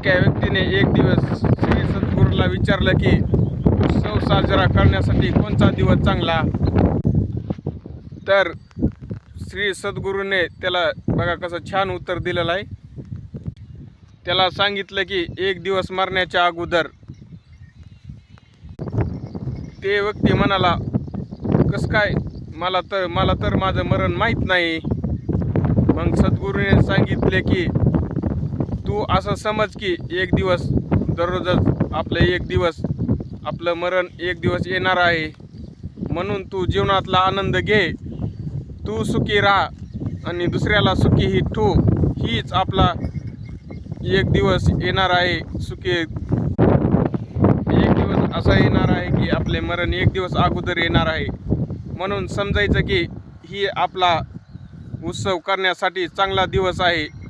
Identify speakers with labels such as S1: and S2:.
S1: एका व्यक्तीने एक दिवस श्री सद्गुरूला विचारलं की उत्सव साजरा करण्यासाठी कोणता दिवस चांगला. तर श्री सद्गुरूने त्याला बघा कसं छान उत्तर दिलेलं आहे. त्याला सांगितलं की एक दिवस मरण्याच्या अगोदर. ते व्यक्ती म्हणाला, कसं काय, मला तर माझं मरण माहीत नाही. मग सद्गुरूने सांगितले की तू असं समज की एक दिवस दररोजच आपलं मरण एक दिवस येणार आहे. म्हणून तू जीवनातला आनंद घे, तू सुखी राहा आणि दुसऱ्याला सुखीही ठेव. हीच आपला एक दिवस येणार आहे. एक दिवस असा येणार आहे की आपले मरण एक दिवस अगोदर येणार आहे. म्हणून समजायचं की ही आपला उत्सव करण्यासाठी चांगला दिवस आहे.